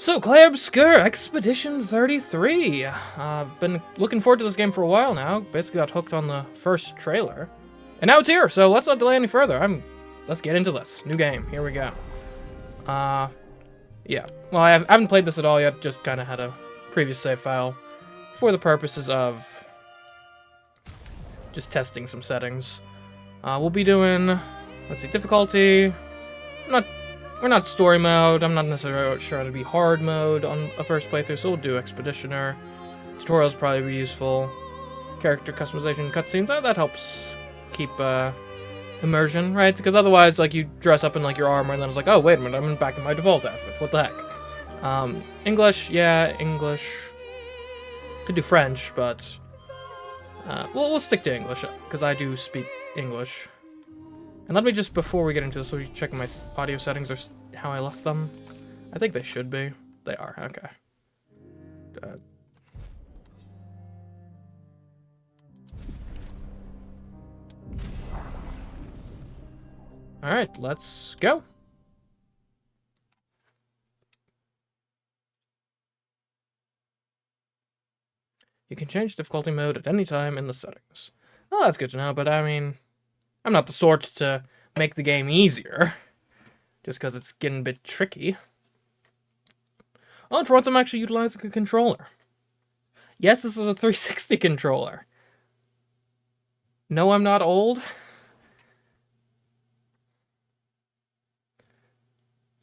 So, Clair Obscur Expedition 33. I've been looking forward to this game for a while now. Basically got hooked on the first trailer. And now it's here, so let's not delay any further. Let's get into this. New game. Here we go. Yeah. Well, I haven't played this at all yet. Just kind of had a previous save file for the purposes of just testing some settings. We'll be doing, let's see, difficulty. We're not story mode. I'm not necessarily sure it'll be hard mode on a first playthrough, so we'll do Expeditioner. Tutorials probably be useful. Character customization cutscenes, that helps keep immersion, right? Because otherwise, like, you dress up in like your armor and then it's like, oh wait a minute, I'm back in my default outfit. What the heck? English, yeah, English. Could do French, but we'll stick to English because I do speak English. And let me just, before we get into this, so you check my audio settings or how I left them. I think they should be. They are, okay. Alright, let's go. You can change difficulty mode at any time in the settings. Well, that's good to know, but I mean, I'm not the sort to make the game easier, just because it's getting a bit tricky. Oh, and for once I'm actually utilizing a controller. Yes, this is a 360 controller. No, I'm not old.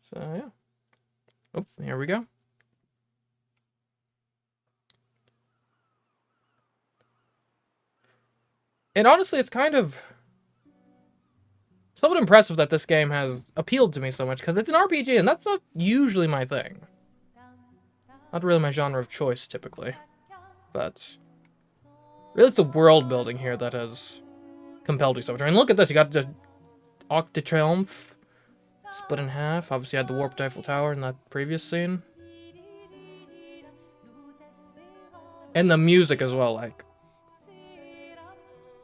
So, yeah. Oh, here we go. And honestly, it's kind of somewhat impressive that this game has appealed to me so much, because it's an RPG, and that's not usually my thing. Not really my genre of choice, typically. But really, it's the world building here that has compelled me so much. I mean, look at this. You got the Arc de Triomphe split in half. Obviously, you had the Warped Eiffel Tower in that previous scene. And the music as well, like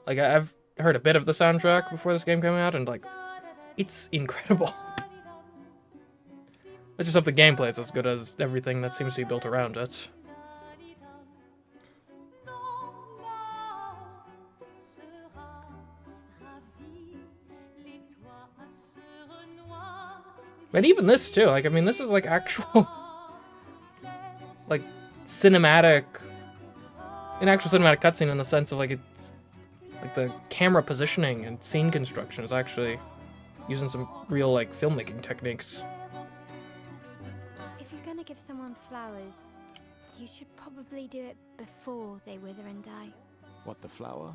I've heard a bit of the soundtrack before this game came out, and like, it's incredible. Let's just hope the gameplay is as good as everything that seems to be built around it. And even this too, like, I mean, this is like actual, like, cinematic, an actual cinematic cutscene in the sense of like it's like the camera positioning and scene construction is actually using some real like filmmaking techniques. If you're gonna give someone flowers, you should probably do it before they wither and die. What, the flower?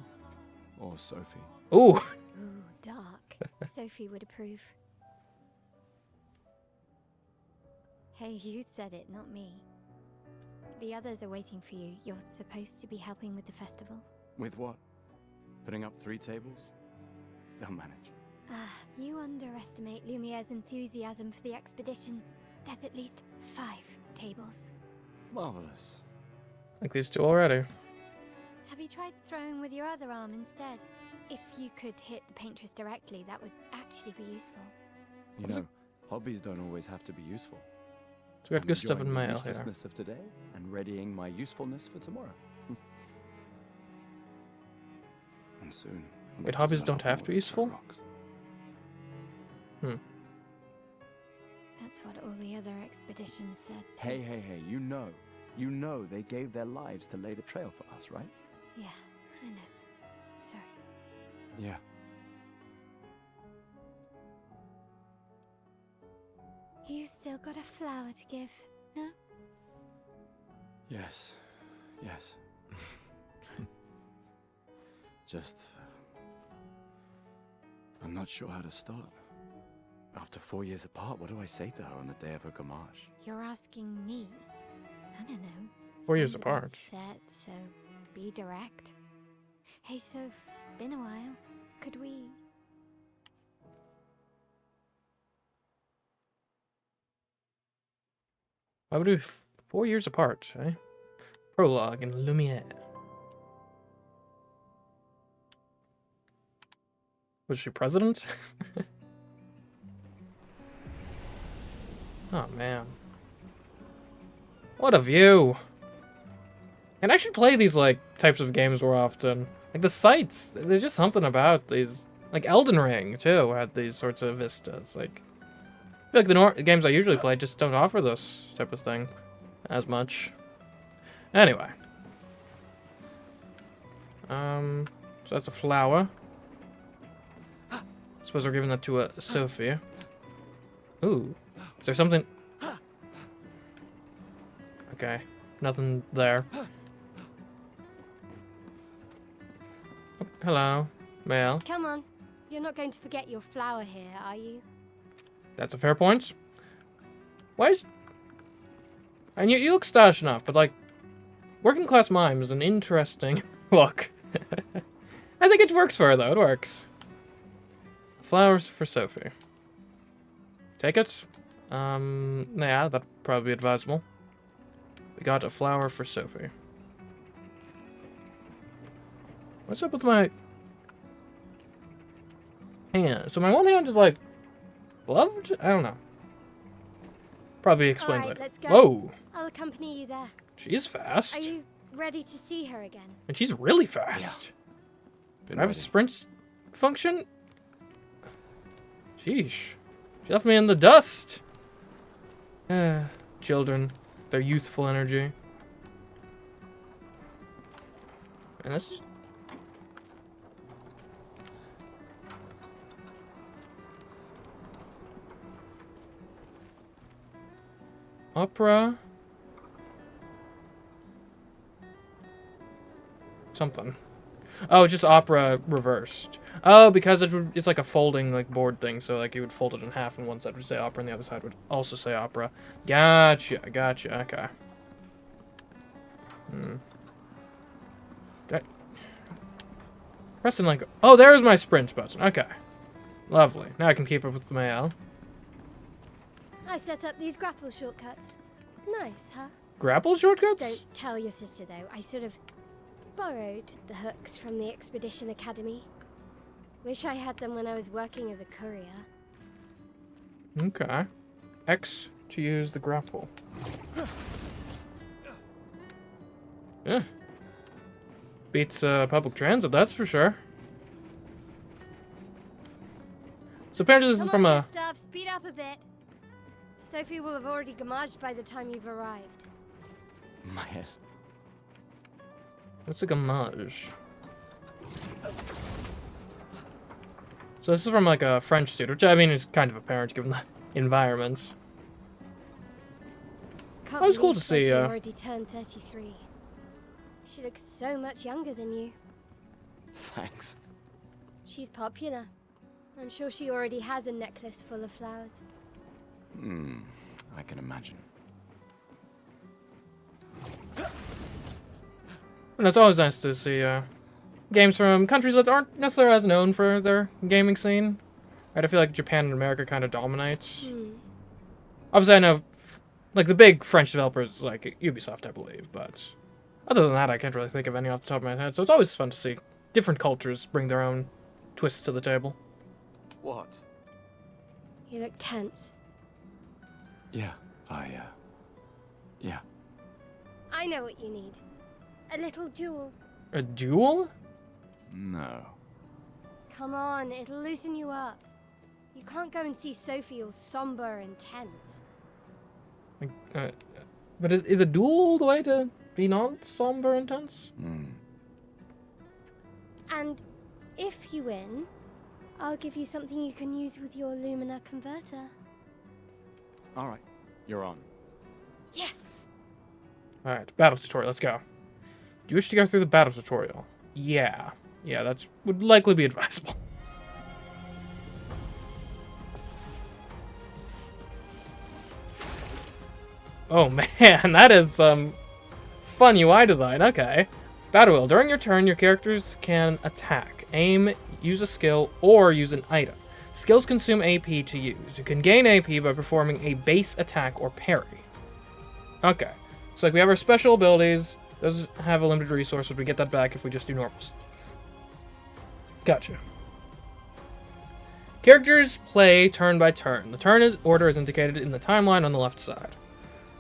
Or Sophie? Ooh. Ooh, dark. Sophie would approve. Hey, you said it, not me. The others are waiting for you. You're supposed to be helping with the festival. With what? Putting up 3 tables? They'll manage. You underestimate Lumiere's enthusiasm for the expedition. There's at least 5 tables. Marvelous. Like these two already. Have you tried throwing with your other arm instead? If you could hit the Paintress directly, that would actually be useful. You know, hobbies don't always have to be useful. So we got good stuff in mail here. The uselessness of today and readying my usefulness for tomorrow. And soon. Wait, hobbies don't have to be useful? That's what all the other expeditions said. Hey, you know they gave their lives to lay the trail for us, right? Yeah, I know. Sorry. Yeah. You still got a flower to give, no? Yes. Just, I'm not sure how to start. After 4 years apart, what do I say to her on the day of her gamage? You're asking me? I don't know. 4 years Seems apart. upset, so be direct. Hey, Soph, been a while. Could we... Why would we 4 years apart, eh? Prologue in Lumiere. Was she president? Oh, man. What a view. And I should play these, like, types of games more often. Like, the sights, there's just something about these. Like, Elden Ring, too, had these sorts of vistas. Like, I feel like the games I usually play just don't offer this type of thing as much. Anyway. So that's a flower. I suppose we're giving that to Sophie. Ooh. Is there something? Okay. Nothing there. Oh, hello, Mel. Come on. You're not going to forget your flower here, are you? That's a fair point. Why is... And you look stylish enough, but like... Working class mime is an interesting look. I think it works for her, though. It works. Flowers for Sophie. Take it. Yeah, that'd probably be advisable. We got a flower for Sophie. What's up with my hand? So my one hand is like gloved? I don't know. Probably explained Alright, later. let's go. Whoa! I'll accompany you there. She's fast. Are you ready to see her again? And she's really fast. Been Do I have a ready. sprint function? Sheesh. She left me in the dust. Children. Their youthful energy. And this is... Opera. Something. Oh, just opera reversed. Oh, because it's like a folding like board thing, so like you would fold it in half, and one side would say opera, and the other side would also say opera. Gotcha, gotcha. Okay. Okay. Pressing like, oh, there's my sprint button. Okay, lovely. Now I can keep up with the mail. I set up these grapple shortcuts. Nice, huh? Grapple shortcuts? Don't tell your sister, though. I sort of borrowed the hooks from the Expedition Academy. Wish I had them when I was working as a courier. Okay. X to use the grapple. Yeah. Beats public transit, that's for sure. So apparently this is Come from on, a... Gustav, speed up a bit. Sophie will have already gamaged by the time you've arrived. My head. What's a gamage? So this is from like a French student, which I mean is kind of apparent given the environments. Can't Oh, it's cool believe to see, Sophie already turned 33. She looks so much younger than you. Thanks. She's popular. I'm sure she already has a necklace full of flowers. I can imagine. And it's always nice to see games from countries that aren't necessarily as known for their gaming scene. Right, I feel like Japan and America kind of dominates. Obviously, I know like the big French developers like Ubisoft, I believe, but other than that, I can't really think of any off the top of my head. So it's always fun to see different cultures bring their own twists to the table. What? You look tense. Yeah, yeah. I know what you need. A little jewel. A duel? No. Come on, it'll loosen you up. You can't go and see Sophie all somber and tense. But is a duel the way to be non-somber and tense? And if you win, I'll give you something you can use with your Lumina converter. All right, you're on. Yes! Alright, battle tutorial, let's go. Do you wish to go through the battle tutorial? Yeah. Yeah, that would likely be advisable. Oh man, that is some fun UI design. Okay. Battle wheel. During your turn, your characters can attack, aim, use a skill, or use an item. Skills consume AP to use. You can gain AP by performing a base attack or parry. Okay. So like we have our special abilities. Those have a limited resource, but we get that back if we just do normals. Gotcha. Characters play turn by turn. The turn order is indicated in the timeline on the left side.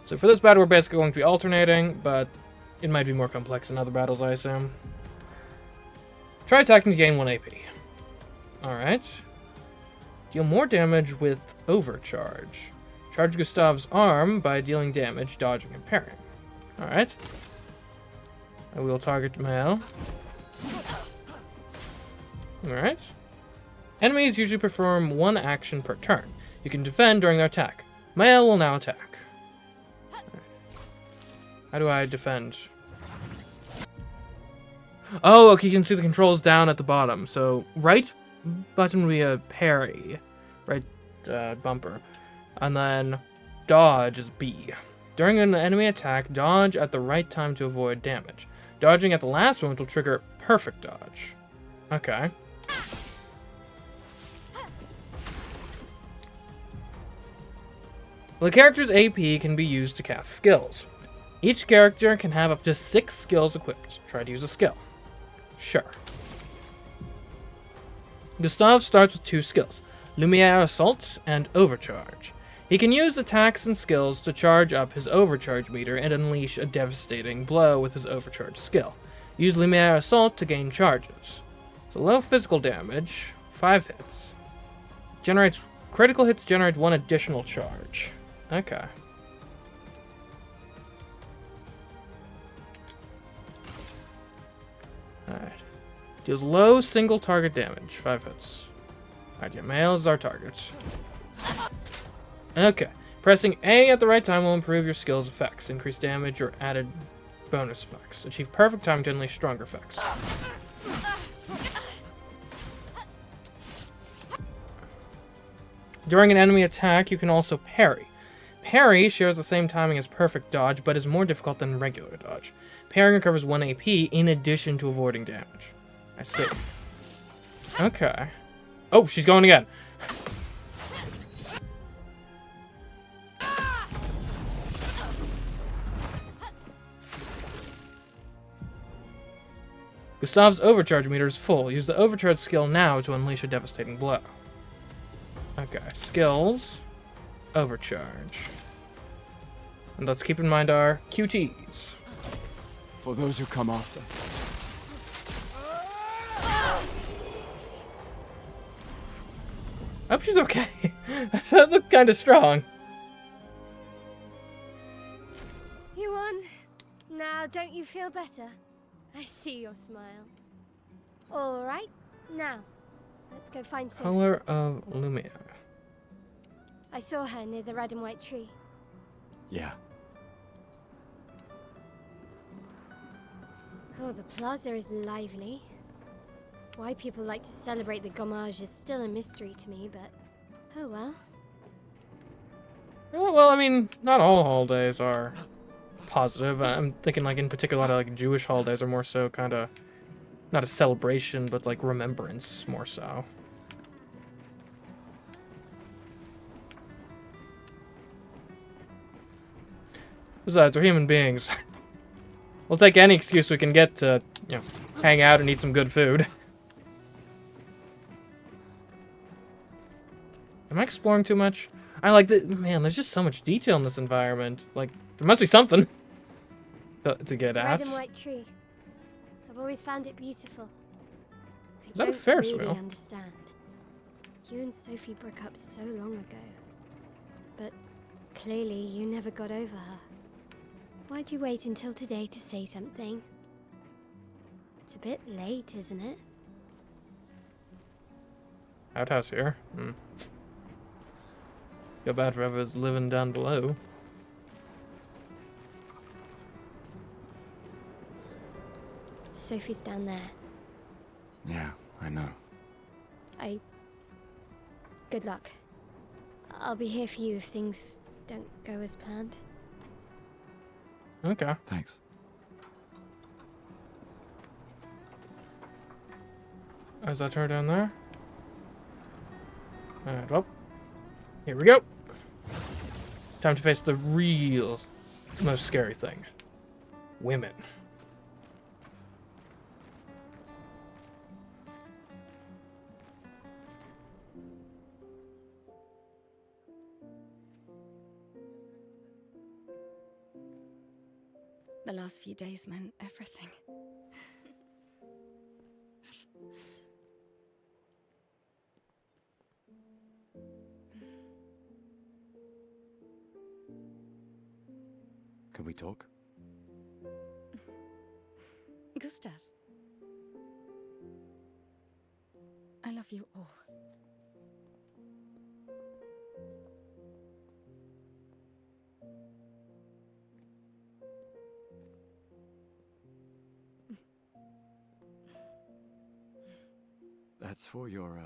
So for this battle, we're basically going to be alternating, but it might be more complex in other battles, I assume. Try attacking to gain 1 AP. Alright. Deal more damage with overcharge. Charge Gustave's arm by dealing damage, dodging, and parrying. Alright. I will target male. Alright. Enemies usually perform 1 action per turn. You can defend during their attack. Male will now attack. How do I defend? Oh, okay, you can see the controls down at the bottom. So, right button will be a parry. Right bumper. And then dodge is B. During an enemy attack, dodge at the right time to avoid damage. Dodging at the last moment will trigger perfect dodge. Okay. Well, the character's AP can be used to cast skills. Each character can have up to 6 skills equipped. Try to use a skill. Sure. Gustave starts with 2 skills, Lumiere Assault and Overcharge. He can use attacks and skills to charge up his overcharge meter and unleash a devastating blow with his overcharge skill. Use Lumiere Assault to gain charges. So low physical damage, 5 hits. Critical hits generate 1 additional charge. Okay. Alright. Deals low single target damage, 5 hits. Alright, yeah, male is our target. Okay. Pressing A at the right time will improve your skill's effects, increase damage, or added bonus effects. Achieve perfect time to unleash stronger effects. During an enemy attack, you can also parry. Parry shares the same timing as perfect dodge, but is more difficult than regular dodge. Parrying recovers 1 AP in addition to avoiding damage. I see. Okay. Oh, she's going again. Gustave's overcharge meter is full. Use the overcharge skill now to unleash a devastating blow. Okay, skills. Overcharge. And let's keep in mind our QTs. For those who come after. I hope she's okay. That sounds kind of strong. You won. Now, don't you feel better? I see your smile. All right, now, let's go find Sophie. Color of Lumiere. I saw her near the red and white tree. Yeah. Oh, the plaza is lively. Why people like to celebrate the gommage is still a mystery to me, but oh well. Well, I mean, not all holidays are positive. I'm thinking, like, in particular, a lot of, like, Jewish holidays are more so kind of not a celebration, but, like, remembrance more so. Besides, we're human beings. We'll take any excuse we can get to, you know, hang out and eat some good food. Am I exploring too much? I like the man. There's just so much detail in this environment. Like, there must be something to get at. Red and white tree. I've always found it beautiful. Is that a don't Ferris really wheel? understand. You and Sophie broke up so long ago, but clearly you never got over her. Why'd you wait until today to say something? It's a bit late, isn't it? Outhouse here. Feel bad for whoever's living down below. Sophie's down there. Yeah, I know. Good luck. I'll be here for you if things don't go as planned. Okay. Thanks. Is that her down there? Alright, well. Here we go. Time to face the real, most scary thing. Women. The last few days meant everything. Can we talk? Gustav. I love you all. That's for your,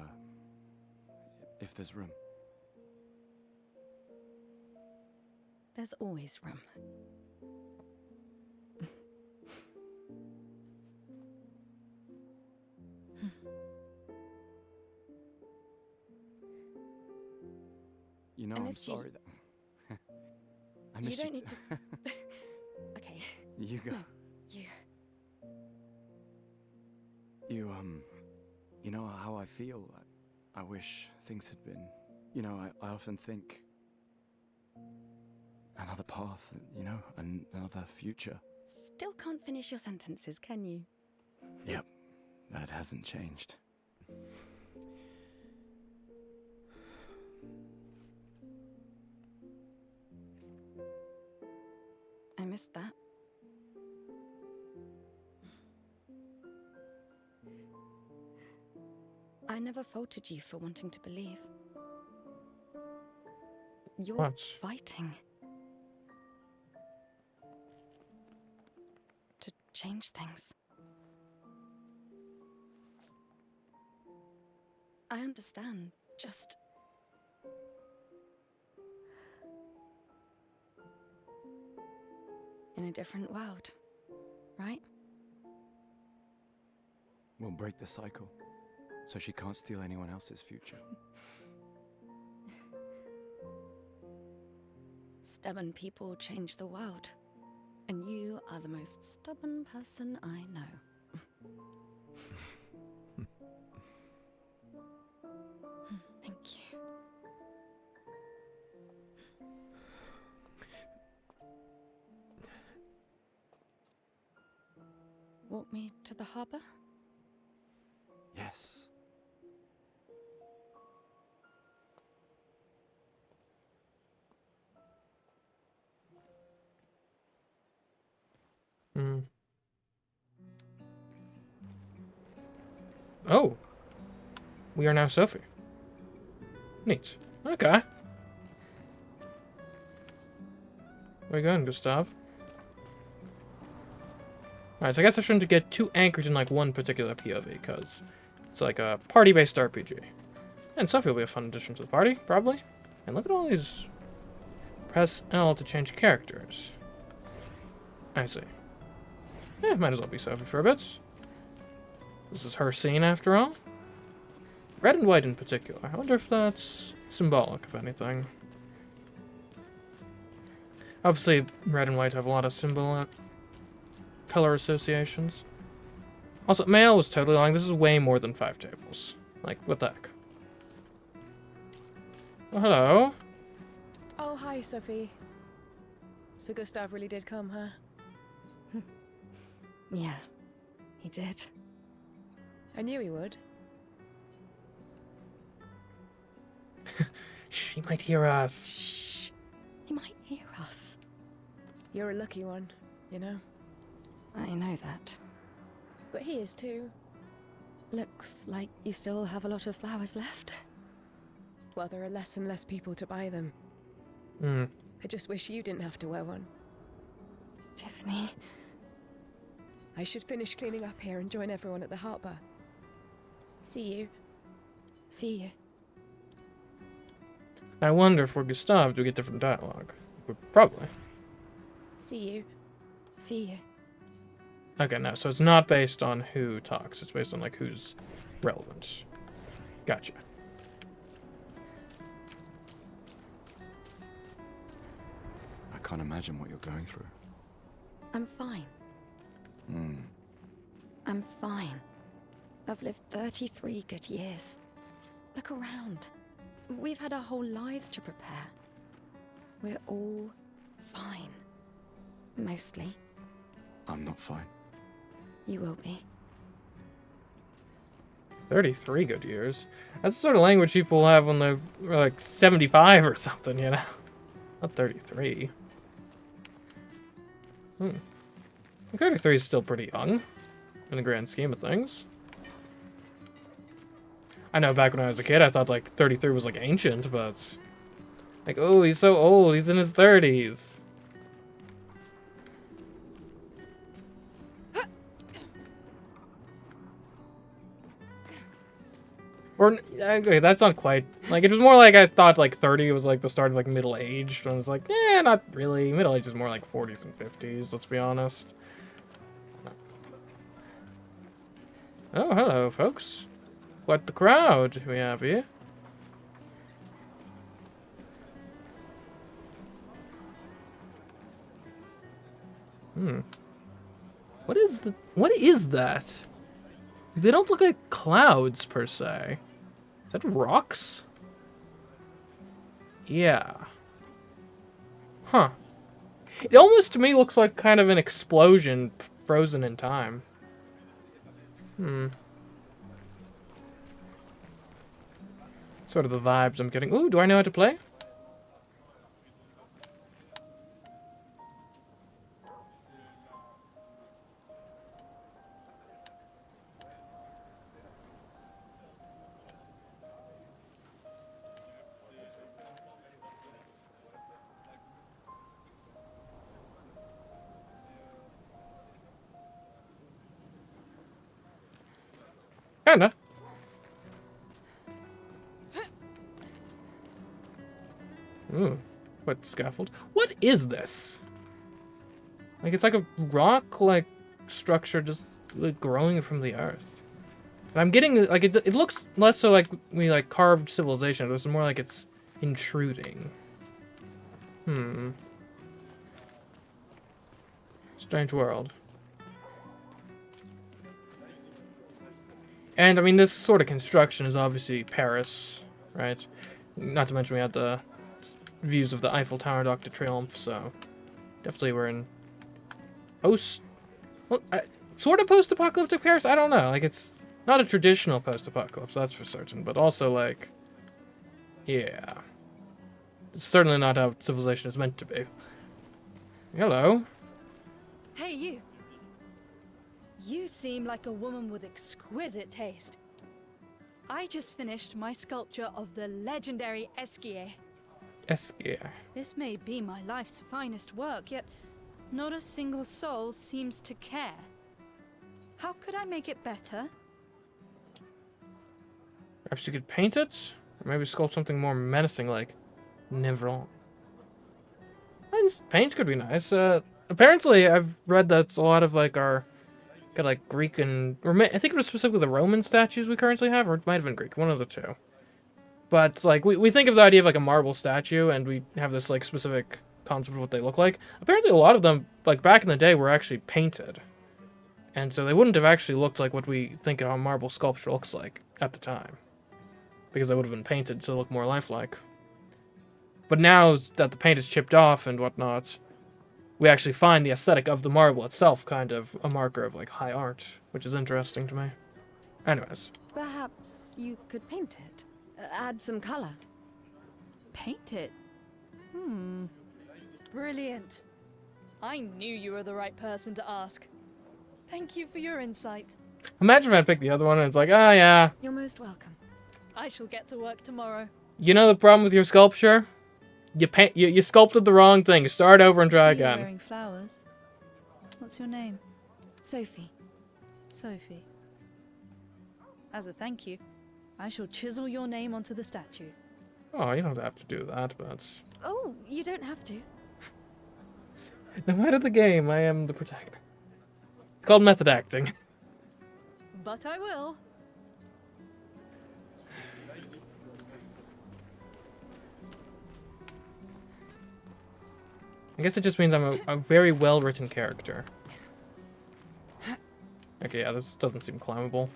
if there's room. There's always room. You know, I I'm miss you. sorry that... I miss You don't you need to... Okay. You go. No, you. You know how I feel? I wish things had been... You know, I often think... Another path, you know, another future. Still can't finish your sentences, can you? Yep, that hasn't changed. I missed that. I never faulted you for wanting to believe. You're What? fighting. To change things. I understand, just... in a different world, right? We'll break the cycle, so she can't steal anyone else's future. Stubborn people change the world. And you are the most stubborn person I know. Thank you. Walk me to the harbor? Yes. Hmm. Oh. We are now Sophie. Neat. Okay. Where you going, Gustav? Alright, so I guess I shouldn't get too anchored in like one particular POV, because it's like a party-based RPG. And Sophie will be a fun addition to the party, probably. And look at all these... Press L to change characters. I see. Eh, might as well be Sophie for a bit. This is her scene, after all. Red and white in particular. I wonder if that's symbolic of anything. Obviously, red and white have a lot of symbolic color associations. Also, Mail was totally lying. This is way more than 5 tables. Like, what the heck? Oh, hello. Oh, hi, Sophie. So Gustav really did come, huh? Yeah, he did. I knew he would. She might hear us. Shh. He might hear us. You're a lucky one, you know? I know that. But he is too. Looks like you still have a lot of flowers left. Well, there are less and less people to buy them. Hmm. I just wish you didn't have to wear one. Tiffany. I should finish cleaning up here and join everyone at the harbour. See you. See you. I wonder if for Gustav do we get different dialogue. Probably. See you. See you. Okay, no, so it's not based on who talks. It's based on, like, who's relevant. Gotcha. I can't imagine what you're going through. I'm fine. Hmm. I'm fine. I've lived 33 good years. Look around. We've had our whole lives to prepare. We're all fine. Mostly. I'm not fine. You will be. 33 good years. That's the sort of language people have when they're like 75 or something, you know? Not 33. 33 is still pretty young in the grand scheme of things. I know back when I was a kid, I thought like 33 was like ancient, but like, oh, he's so old. He's in his 30s. Or, okay, that's not quite, like, it was more like I thought, like, 30 was, like, the start of, like, middle-aged, and I was like, eh, not really. Middle-aged is more like 40s and 50s, let's be honest. Oh, hello, folks. What the crowd we have here? What is that? They don't look like clouds, per se. Is that rocks? Yeah. Huh. It almost, to me, looks like kind of an explosion frozen in time. Sort of the vibes I'm getting. Ooh, do I know how to play? Kinda. Ooh, what scaffold? What is this? Like, it's like a rock, like, structure just like, growing from the earth. And I'm getting, like, it looks less so like we, like, carved civilization. It's more like it's intruding. Strange world. And, I mean, this sort of construction is obviously Paris, right? Not to mention we had the views of the Eiffel Tower and Arc de Triomphe, so definitely we're in sort of post-apocalyptic Paris? I don't know. Like, it's not a traditional post-apocalypse, that's for certain, but also, like, yeah. It's certainly not how civilization is meant to be. Hello. Hey, you. You seem like a woman with exquisite taste. I just finished my sculpture of the legendary Esquier. Esquier. This may be my life's finest work, yet not a single soul seems to care. How could I make it better? Perhaps you could paint it? Or maybe sculpt something more menacing like Nevron. Paint could be nice. Apparently, I've read that's a lot of like our got like Greek and I think it was specifically the Roman statues we currently have, or it might have been Greek, one of the two. But like we think of the idea of like a marble statue, and we have this like specific concept of what they look like. Apparently, a lot of them, like back in the day, were actually painted, and so they wouldn't have actually looked like what we think a marble sculpture looks like at the time, because they would have been painted to look more lifelike. But now that the paint is chipped off and whatnot, we actually find the aesthetic of the marble itself kind of a marker of like high art, which is interesting to me. Anyways. Perhaps you could paint it? Add some color? Paint it? Brilliant. I knew you were the right person to ask. Thank you for your insight. Imagine if I picked the other one and it's like, ah, yeah. You're most welcome. I shall get to work tomorrow. You know the problem with your sculpture? You sculpted the wrong thing. Start over and try I see you're again. wearing flowers. What's your name? Sophie. Sophie. As a thank you, I shall chisel your name onto the statue. Oh, you don't have to do that, but Oh, you don't have to. no matter the game, I am the protagonist. It's called method acting. But I will. I guess it just means I'm a very well-written character. Okay, yeah, this doesn't seem climbable.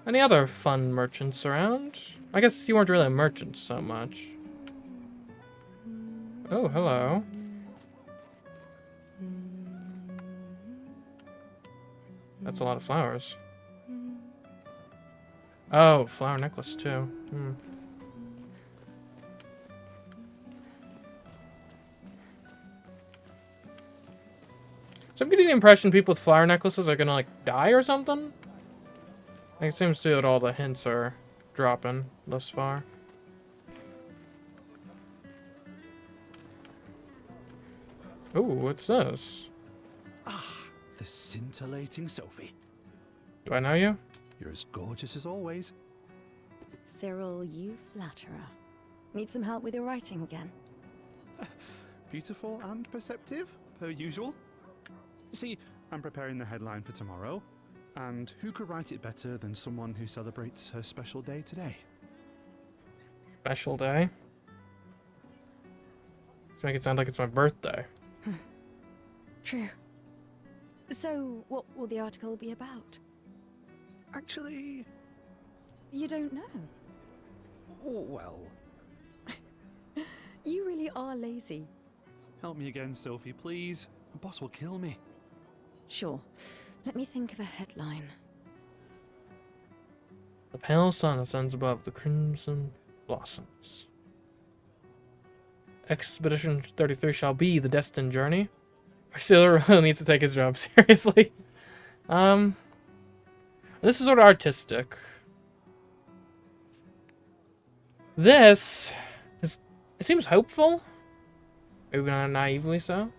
Any other fun merchants around? I guess you weren't really a merchant so much. Oh, hello. That's a lot of flowers. Oh, flower necklace too. Hmm. So I'm getting the impression people with flower necklaces are gonna like die or something. Like, it seems to that all the hints are dropping thus far. Ooh, what's this? The scintillating Sophie. Do I know you? You're as gorgeous as always. Cyril, you flatterer. Need some help with your writing again? Beautiful and perceptive, per usual. See, I'm preparing the headline for tomorrow, and who could write it better than someone who celebrates her special day today? Special day? Let's make it sound like it's my birthday. True. So, what will the article be about? Actually, You don't know. well, You really are lazy. help me again, Sophie, please. The boss will kill me. Sure. Let me think of a headline. The pale sun ascends above the crimson blossoms. Expedition 33 shall be the destined journey. Marcelo really needs to take his job seriously. This is sort of artistic. This is, it seems hopeful. Maybe not naively so.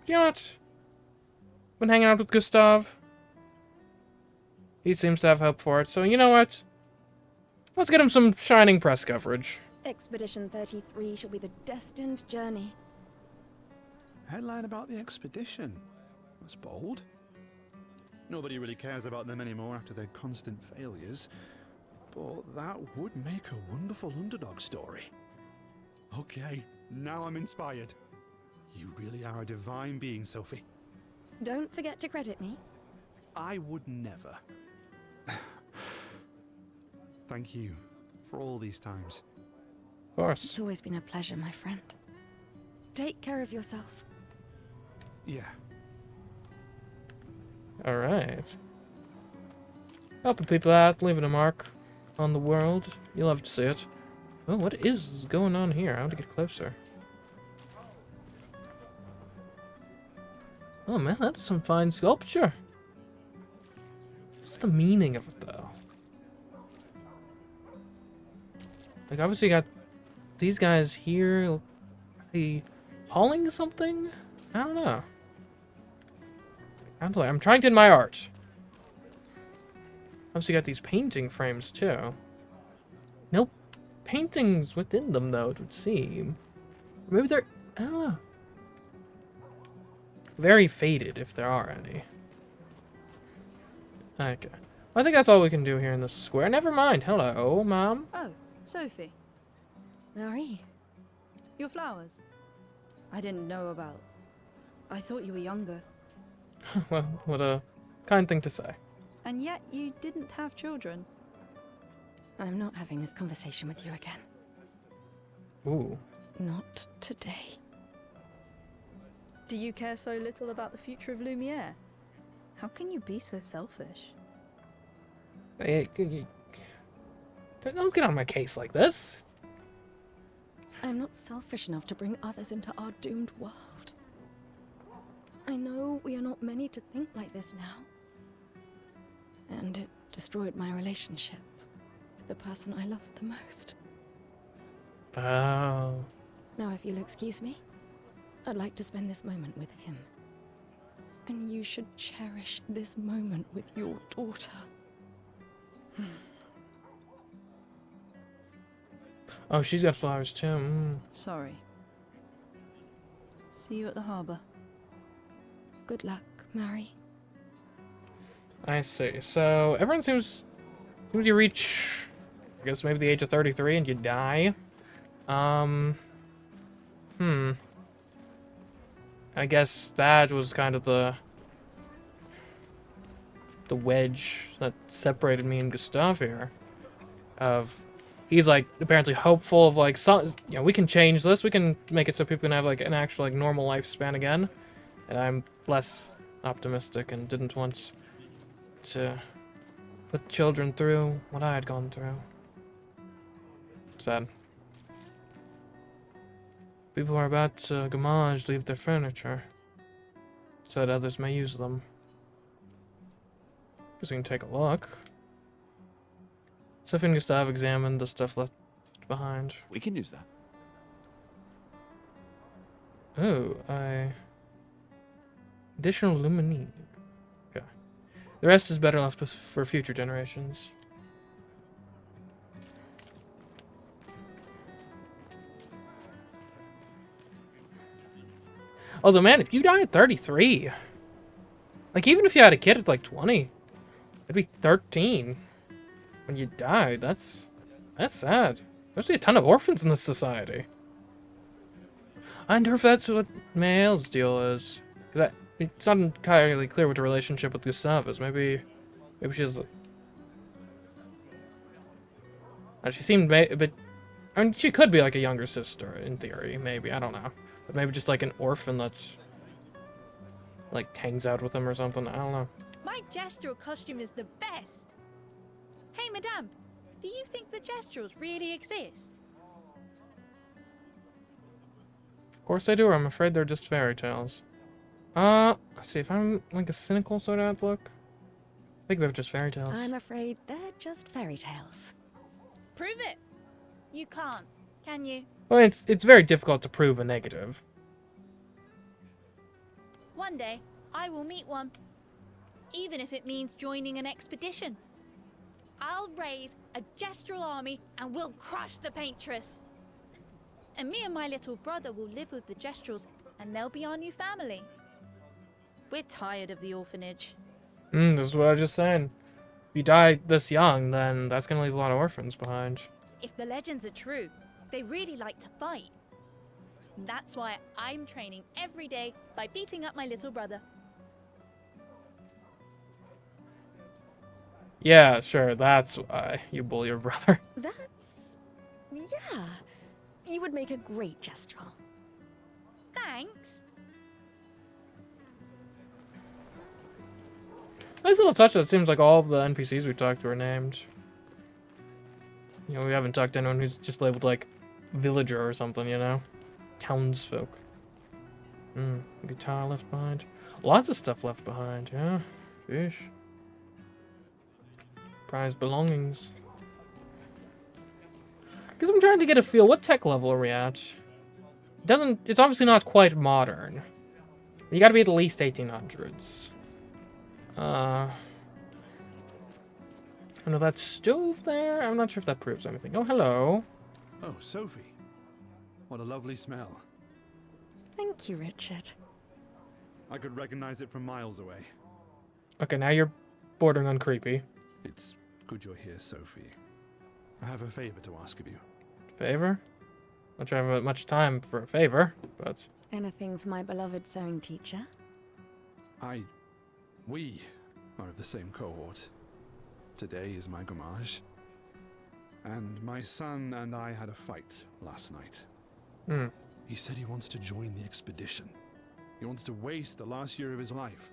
But you know what? Been hanging out with Gustav. He seems to have hope for it, so you know what? Let's get him some shining press coverage. Expedition 33 shall be the destined journey. Headline about the expedition. That's bold. Nobody really cares about them anymore after their constant failures. But that would make a wonderful underdog story. Okay, now I'm inspired. You really are a divine being, Sophie. Don't forget to credit me. I would never. Thank you for all these times. Of course. It's always been a pleasure, my friend. Take care of yourself. Yeah. Alright. Helping people out, leaving a mark on the world. You love to see it. Oh, what is going on here? I want to get closer. Oh man, that is some fine sculpture. What's the meaning of it though? Like, obviously you got these guys here. Are they hauling something? I don't know. I'm trying to admire art. Obviously, you got these painting frames too. No paintings within them, though, it would seem. Maybe they're, I don't know. Very faded, if there are any. Okay. Well, I think that's all we can do here in this square. Never mind. Hello, Mom. Oh, Sophie, Marie, your flowers. I didn't know about. I thought you were younger. Well, what a kind thing to say. And yet you didn't have children. I'm not having this conversation with you again. Ooh. Not today. Do you care so little about the future of Lumiere? How can you be so selfish? Hey, don't get on my case like this. I'm not selfish enough to bring others into our doomed world. I know we are not many to think like this now. And it destroyed my relationship with the person I loved the most. Oh. Now, if you'll excuse me, I'd like to spend this moment with him. And you should cherish this moment with your daughter. Oh, she's got flowers too. Mm. Sorry. See you at the harbour. Good luck, Mary. I see. So everyone seems you reach, I guess maybe the age of 33 and you die. I guess that was kind of the wedge that separated me and Gustav here. He's like apparently hopeful of like, we can change this. We can make it so people can have like an actual like normal lifespan again. And I'm less optimistic and didn't want to put children through what I had gone through. Sad. People are about to gamage leave their furniture, so that others may use them. Just we can take a look. Sophie needs to have examined the stuff left behind. We can use that. Oh, additional luminine. Okay. The rest is better left for future generations. Although, man, if you die at 33, like, even if you had a kid at, like, 20, it'd be 13 when you died. That's sad. There's a ton of orphans in this society. I wonder if that's what Mael's deal is. It's not entirely clear what the relationship with Gustav is. Maybe she's... She seemed a bit... I mean, she could be like a younger sister, in theory, maybe. I don't know. But maybe just like an orphan that's... like, hangs out with him or something. I don't know. My gestural costume is the best. Hey, madame, do you think the gestrals really exist? Of course they do, or I'm afraid they're just fairy tales. Let's see, if I'm like a cynical sort of outlook, I think they're just fairy tales. I'm afraid they're just fairy tales. Prove it. You can't, can you? Well, it's very difficult to prove a negative. One day, I will meet one. Even if it means joining an expedition. I'll raise a gestral army and we'll crush the Paintress. And me and my little brother will live with the gestrals and they'll be our new family. We're tired of the orphanage. This is what I was just saying. If you die this young, then that's gonna leave a lot of orphans behind. If the legends are true, they really like to fight. That's why I'm training every day by beating up my little brother. Yeah, sure, that's why you bully your brother. That's... yeah. You would make a great gestural. Thanks. Nice little touch that it seems like all of the NPCs we talked to are named. You know, we haven't talked to anyone who's just labeled like villager or something, you know? Townsfolk. Guitar left behind. Lots of stuff left behind, yeah. Fish. Prized belongings. Because I'm trying to get a feel. What tech level are we at? It's obviously not quite modern. You gotta be at least 1800s. I know that stove there. I'm not sure if that proves anything. Oh, hello. Oh, Sophie. What a lovely smell. Thank you, Richard. I could recognize it from miles away. Okay, now you're bordering on creepy. It's good you're here, Sophie. I have a favor to ask of you. Favor? Not sure I have much time for a favor, but... Anything for my beloved sewing teacher? We are of the same cohort. Today is my gamage. And my son and I had a fight last night. He said he wants to join the expedition. He wants to waste the last year of his life.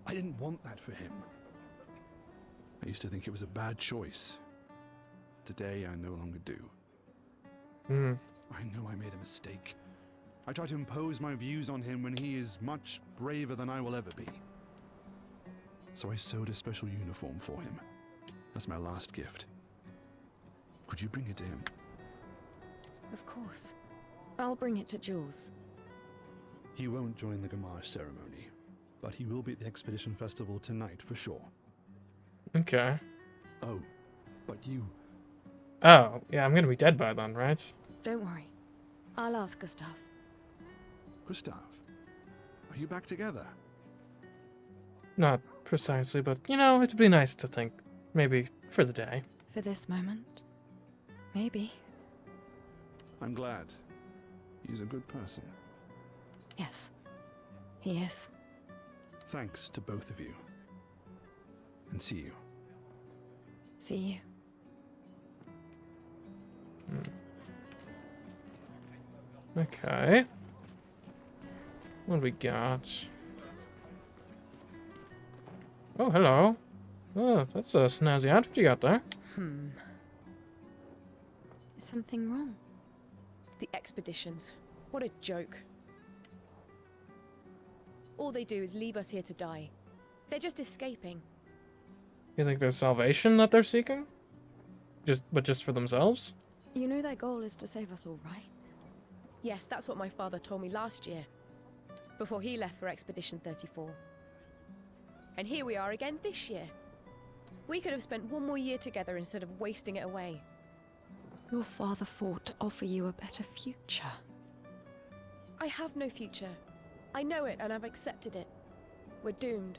I didn't want that for him. I used to think it was a bad choice. Today, I no longer do. I know I made a mistake. I tried to impose my views on him when he is much braver than I will ever be. So I sewed a special uniform for him. That's my last gift. Could you bring it to him? Of course. I'll bring it to Jules. He won't join the gamage ceremony, but he will be at the Expedition Festival tonight for sure. Okay. Oh, but you... Oh, yeah, I'm gonna be dead by then, right? Don't worry. I'll ask Gustav. Gustav, are you back together? Not precisely, but, you know, it'd be nice to think. Maybe for the day. For this moment? Maybe. I'm glad. He's a good person. Yes. He is. Thanks to both of you. And see you. See you. Okay. What do we got? Oh, hello. Oh, that's a snazzy outfit you got there. Is something wrong? The expeditions. What a joke. All they do is leave us here to die. They're just escaping. You think there's salvation that they're seeking? But just for themselves? You know their goal is to save us all, right? Yes, that's what my father told me last year, before he left for Expedition 34. And here we are again this year. We could have spent one more year together instead of wasting it away. Your father fought to offer you a better future. I have no future. I know it, and I've accepted it. We're doomed.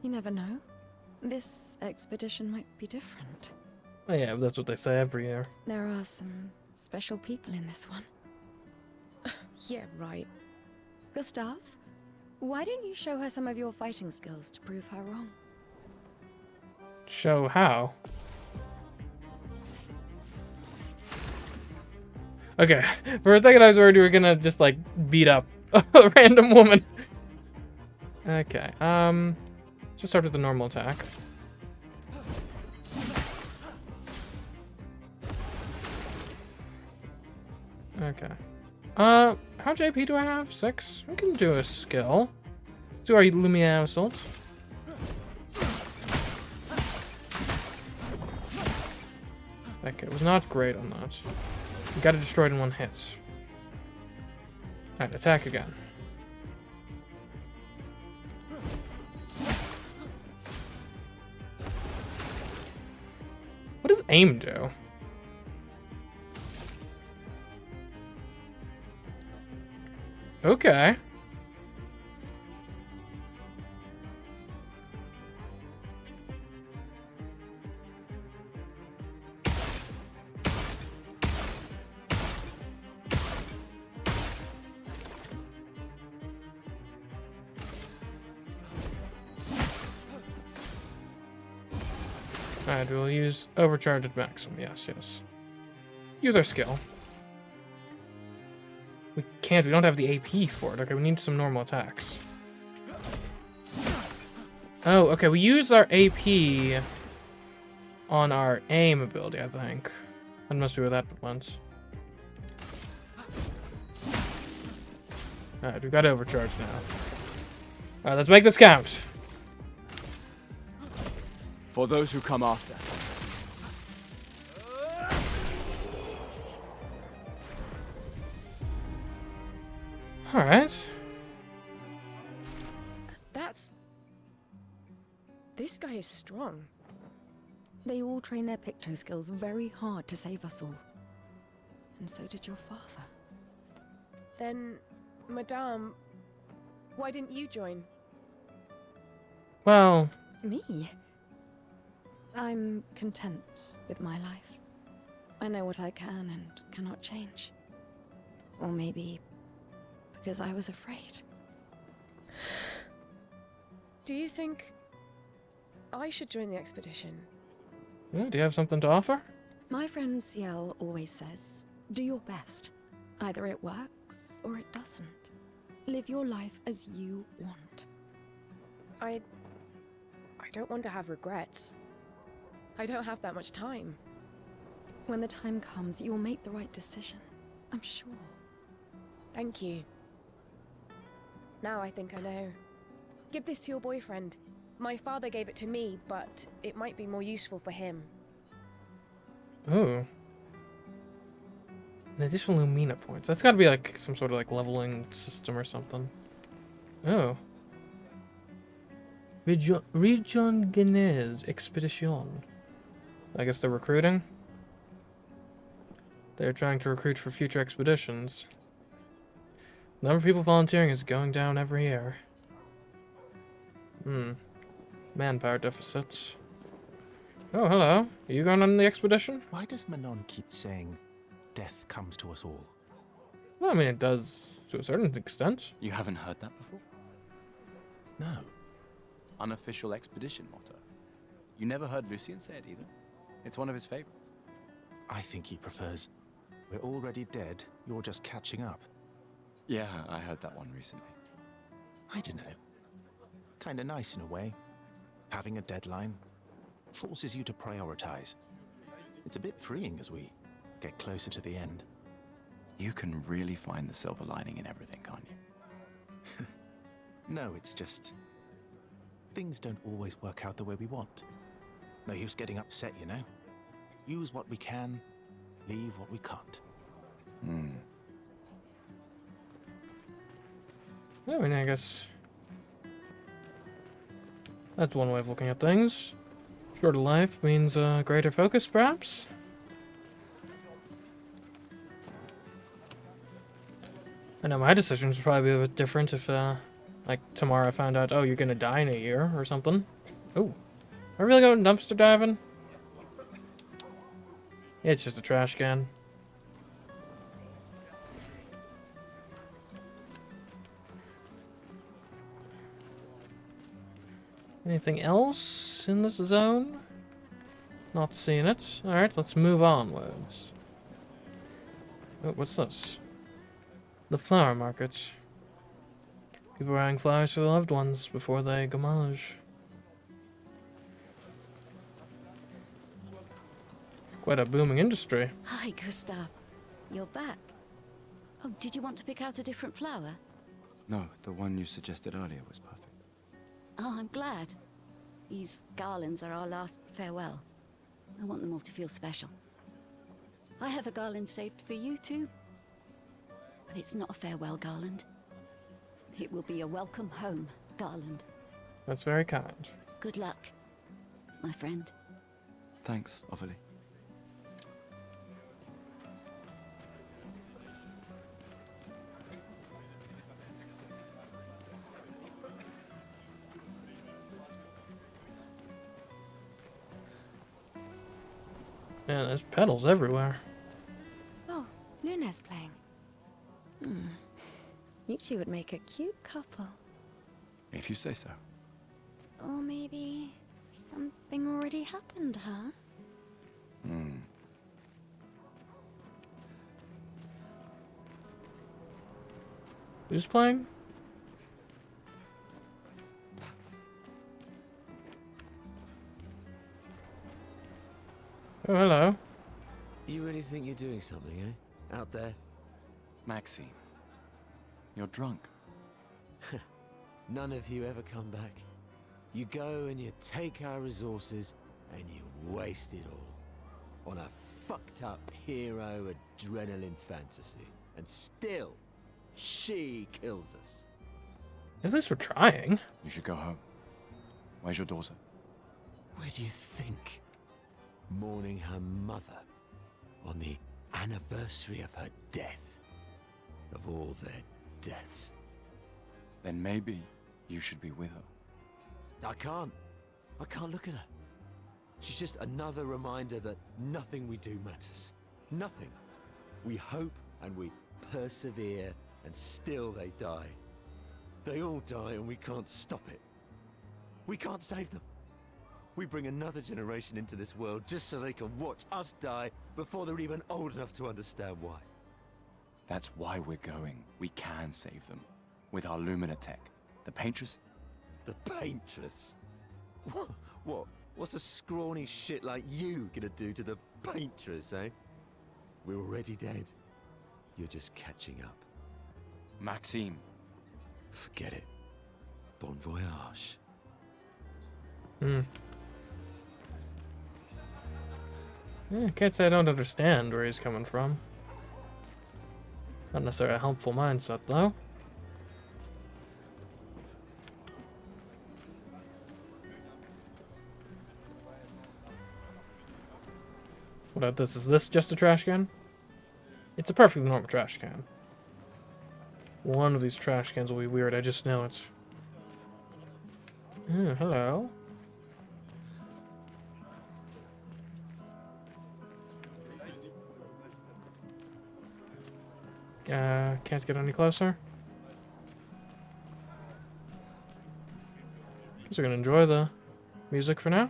You never know. This expedition might be different. Oh, yeah, that's what they say every year. There are some special people in this one. Yeah, right. Gustav, why don't you show her some of your fighting skills to prove her wrong? Show how? Okay, for a second I was worried we were gonna just like beat up a random woman. Okay, just start with the normal attack. Okay. How much AP do I have? 6? We can do a skill. Let's do our Lumiere Assault. Okay, it was not great on that. You got it destroyed in one hit. Alright, attack again. What does aim do? Okay. Alright, we'll use overcharge at maximum. Yes, yes. Use our skill. We can't, we don't have the AP for it. Okay, we need some normal attacks. Oh, okay, we use our AP on our aim ability, I think. That must be what that once. Alright, we've got overcharge now. Alright, let's make this count. For those who come after. Alright. This guy is strong. They all train their picto skills very hard to save us all. And so did your father. Then, Madame, why didn't you join? Well... Me? I'm content with my life. I know what I can and cannot change. Or maybe because I was afraid. Do you think I should join the expedition? Yeah, do you have something to offer? My friend Ciel always says, do your best. Either it works or it doesn't. Live your life as you want. I don't want to have regrets. I don't have that much time. When the time comes, you'll make the right decision. I'm sure. Thank you. Now I think I know. Give this to your boyfriend. My father gave it to me, but it might be more useful for him. Ooh. An additional Lumina points. That's gotta be like some sort of like leveling system or something. Oh. Region Guinness Expedition. I guess they're recruiting. They're trying to recruit for future expeditions. The number of people volunteering is going down every year. Manpower deficits. Oh, hello. Are you going on the expedition? Why does Manon keep saying death comes to us all? Well, I mean, it does to a certain extent. You haven't heard that before? No. Unofficial expedition motto. You never heard Lucien say it either? It's one of his favorites. I think he prefers, we're already dead, you're just catching up. Yeah, I heard that one recently. I don't know. Kinda nice in a way. Having a deadline forces you to prioritize. It's a bit freeing as we get closer to the end. You can really find the silver lining in everything, can't you? No, it's just... things don't always work out the way we want. No use getting upset, you know? Use what we can, leave what we can't. I mean, I guess that's one way of looking at things. Shorter life means greater focus, perhaps? I know my decisions would probably be a bit different if, like, tomorrow I found out, oh, you're gonna die in a year or something. Oh, am I really going dumpster diving? Yeah, it's just a trash can. Anything else in this zone? Not seeing it. Alright, let's move onwards. Oh, what's this? The flower market. People buying flowers for their loved ones before they gamage. Quite a booming industry. Hi, Gustav. You're back. Oh, did you want to pick out a different flower? No, the one you suggested earlier was perfect. Oh, I'm glad. These garlands are our last farewell. I want them all to feel special. I have a garland saved for you too. But it's not a farewell garland. It will be a welcome home garland. That's very kind. Good luck, my friend. Thanks, Ophelie. Yeah, there's petals everywhere. Oh, Luna's playing. You two would make a cute couple. If you say so. Or maybe something already happened, huh? Who's playing? Oh, hello. You really think you're doing something, eh? Out there? Maxime, you're drunk. None of you ever come back. You go and you take our resources and you waste it all on a fucked up hero adrenaline fantasy. And still, she kills us. At least we're trying. You should go home. Where's your daughter? Where do you think? Mourning her mother on the anniversary of her death. Of all their deaths. Then maybe you should be with her. I can't look at her. She's just another reminder that nothing we do matters. Nothing. We hope and we persevere and still they die. They all die and we can't stop it. We can't save them. We bring another generation into this world just so they can watch us die before they're even old enough to understand why. That's why we're going. We can save them. With our Lumina tech. The Paintress... The Paintress? What? What's a scrawny shit like you gonna do to the Paintress, eh? We're already dead. You're just catching up. Maxime. Forget it. Bon voyage. I can't say I don't understand where he's coming from. Not necessarily a helpful mindset, though. What about this? Is this just a trash can? It's a perfectly normal trash can. One of these trash cans will be weird, I just know it's... hello. Can't get any closer. Guess we're gonna enjoy the music for now.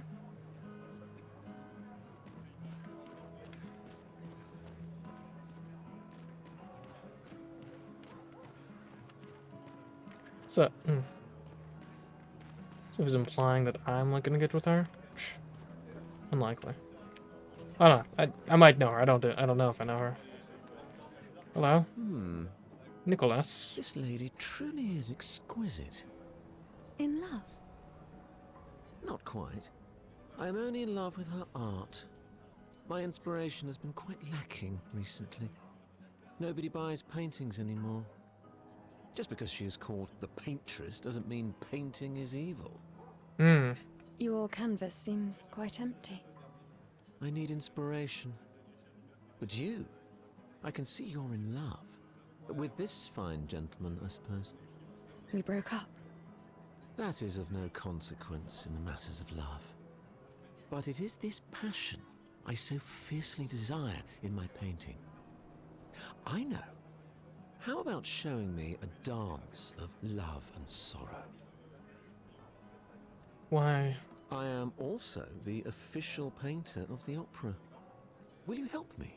What's that? So he's implying that I'm like gonna get with her? Psh, unlikely. I don't know. I might know her. I don't know if I know her. Hello? Nicholas. This lady truly is exquisite. In love? Not quite. I am only in love with her art. My inspiration has been quite lacking recently. Nobody buys paintings anymore. Just because she is called the Paintress doesn't mean painting is evil. Your canvas seems quite empty. I need inspiration. But you, I can see you're in love. With this fine gentleman, I suppose. We broke up. That is of no consequence in the matters of love. But it is this passion I so fiercely desire in my painting. I know. How about showing me a dance of love and sorrow? Why? I am also the official painter of the opera. Will you help me?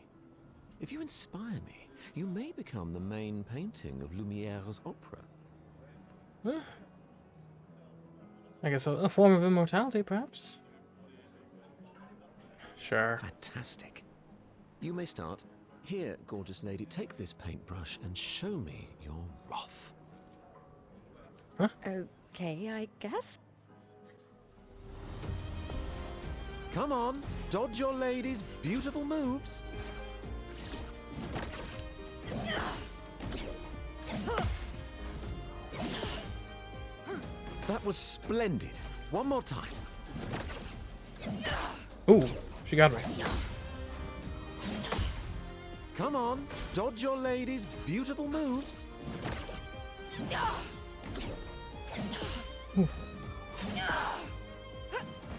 If you inspire me, you may become the main painting of Lumiere's opera. Huh? I guess a form of immortality, perhaps? Sure. Fantastic. You may start. Here, gorgeous lady, take this paintbrush and show me your wrath. Huh? Okay, I guess. Come on, dodge your lady's beautiful moves. That was splendid. One more time. Ooh, she got me. Come on, dodge your lady's beautiful moves.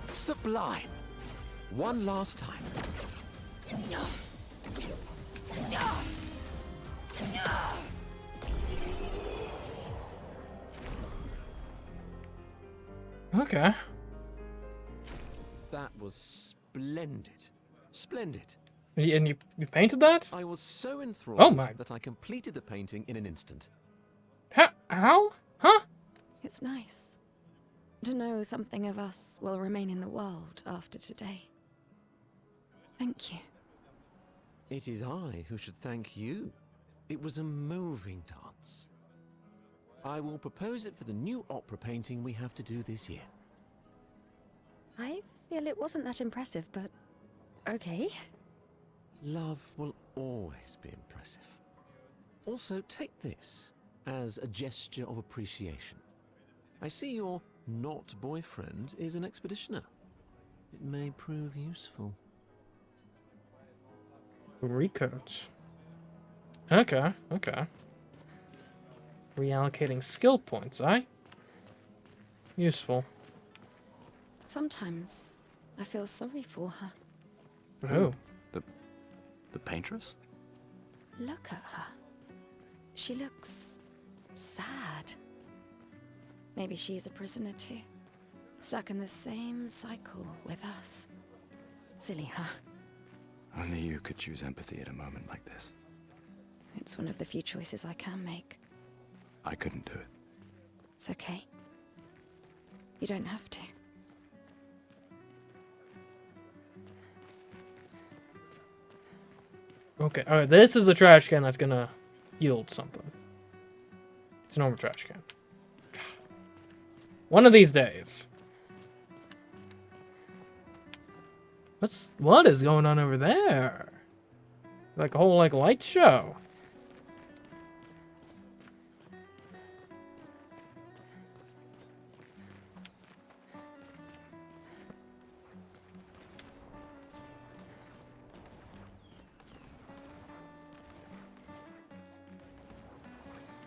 Sublime. One last time. Okay. That was splendid. Splendid. And you painted that? I was so enthralled Oh my. that I completed the painting in an instant. How? Huh? It's nice to know something of us will remain in the world after today. Thank you. It is I who should thank you. It was a moving dance. I will propose it for the new opera painting we have to do this year. I feel it wasn't that impressive, but okay. Love will always be impressive. Also, take this as a gesture of appreciation. I see your not boyfriend is an expeditioner. It may prove useful. Recoats. Okay, okay. Reallocating skill points, eh? Useful. Sometimes I feel sorry for her. Oh. The Paintress? Look at her. She looks sad. Maybe she's a prisoner too. Stuck in the same cycle with us. Silly her. Only you could choose empathy at a moment like this. It's one of the few choices I can make. I couldn't do it. It's okay. You don't have to. Okay, alright, this is the trash can that's gonna yield something. It's a normal trash can. One of these days. What is going on over there? Like a whole light show.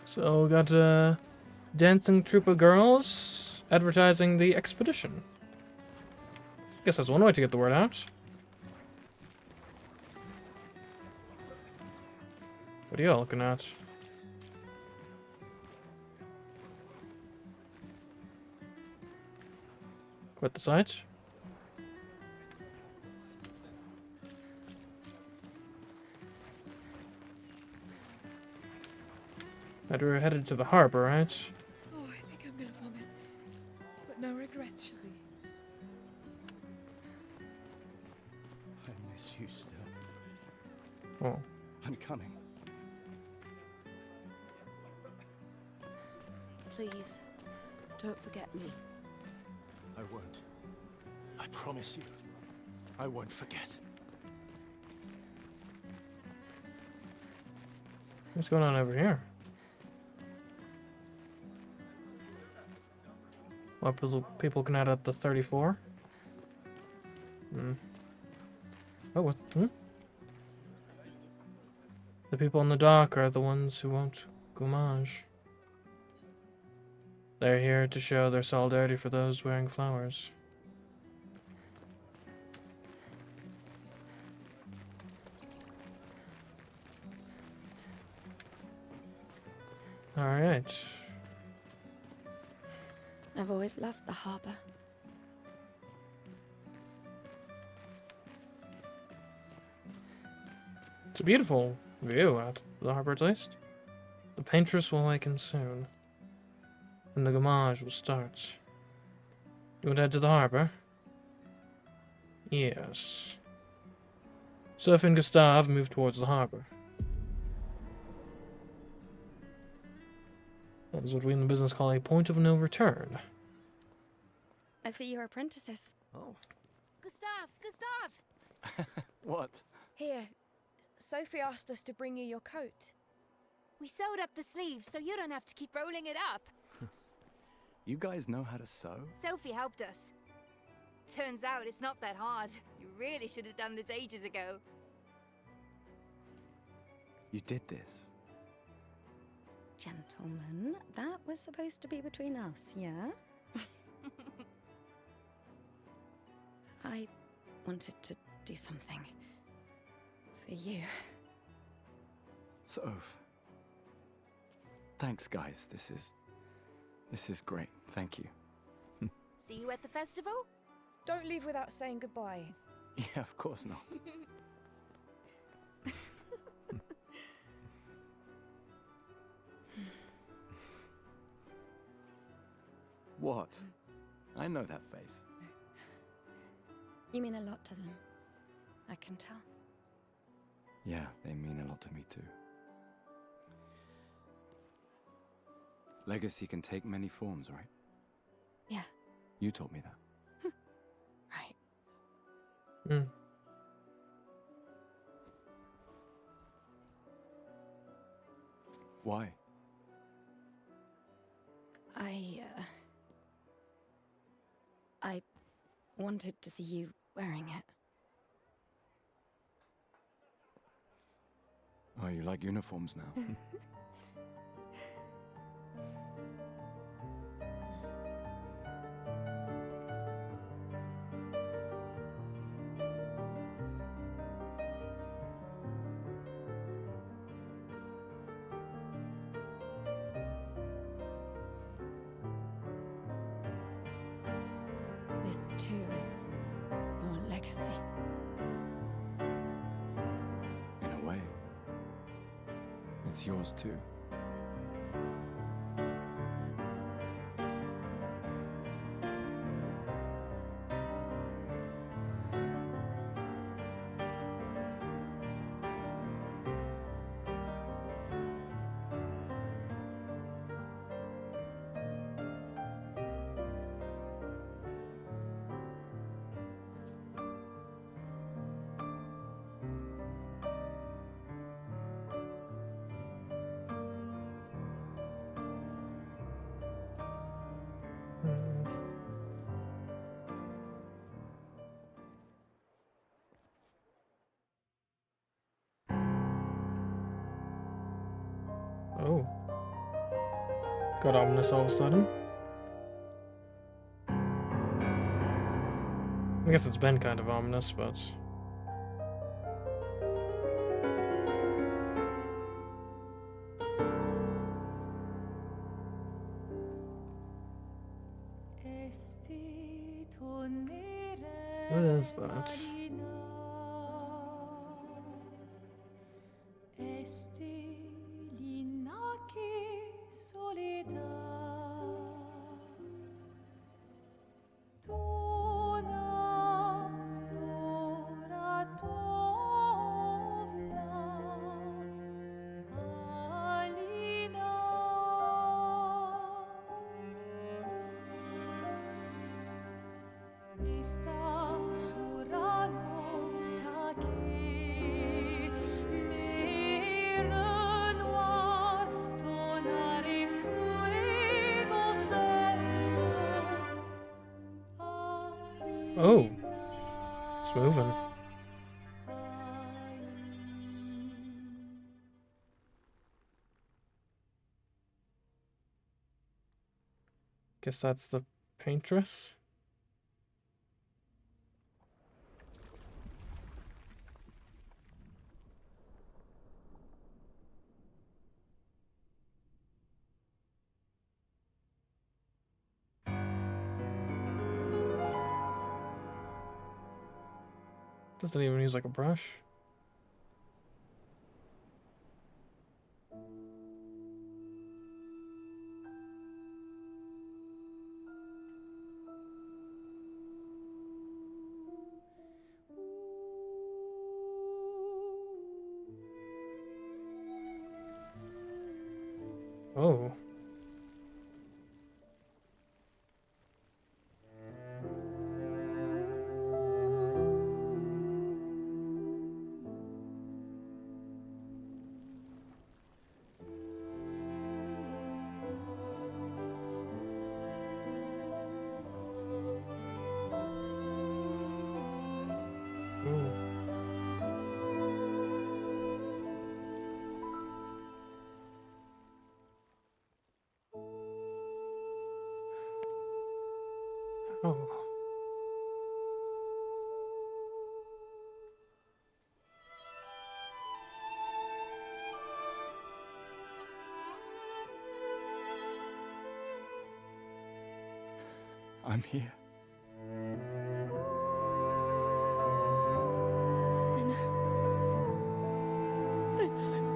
So we got a dancing troupe of girls advertising the expedition. Guess that's one way to get the word out. What are you all looking at? Quit the site. And we're headed to the harbor, right? Oh, I think I'm gonna vomit. But no regrets. treachery. I miss you still. Oh. I'm coming. Please, don't forget me. I won't. I promise you. I won't forget. What's going on over here? What people can add up to 34? Oh, what? The people on the dock are the ones who won't gommage. They're here to show their solidarity for those wearing flowers. Alright. I've always loved the harbor. It's a beautiful view at the harbor, at least. The Paintress will awaken soon, and the gommage will start. You want to head to the harbor? Yes. Sophie and Gustave move towards the harbor. That is what we in the business call a point of no return. I see you're apprentices. Oh. Gustav! What? Here, Sophie asked us to bring you your coat. We sewed up the sleeves so you don't have to keep rolling it up. You guys know how to sew? Sophie helped us. Turns out it's not that hard. You really should have done this ages ago. You did this? Gentlemen, that was supposed to be between us, yeah? I wanted to do something for you. Soph. Thanks, guys. This is great. Thank you. See you at the festival? Don't leave without saying goodbye. Yeah, of course not. What? I know that face. You mean a lot to them. I can tell. Yeah, they mean a lot to me too. Legacy can take many forms, right? Yeah. You told me that. Right. Why? I wanted to see you wearing it. Oh, you like uniforms now? This too is your legacy. In a way. It's yours too. Oh. Got ominous all of a sudden. I guess it's been kind of ominous, but... What is that? Oh. It's moving. Guess that's the Paintress. Doesn't even use like a brush. Oh. Oh. I'm here. I know. I know.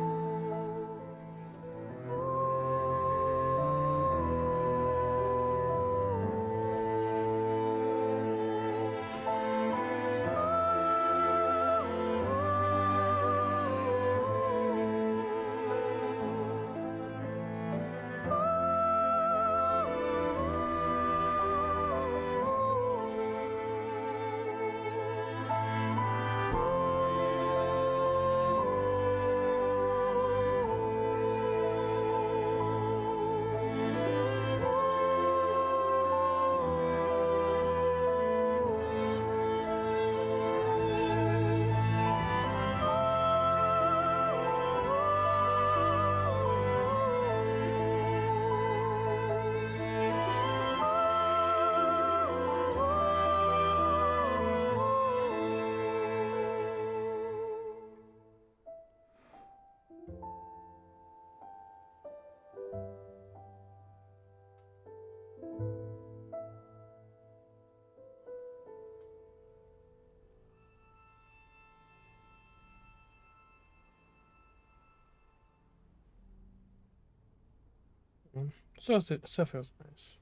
So feels nice.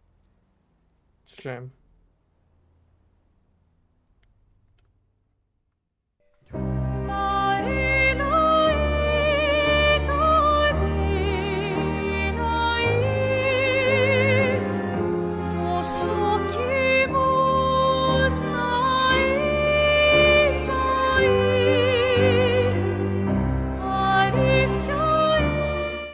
It's a shame. So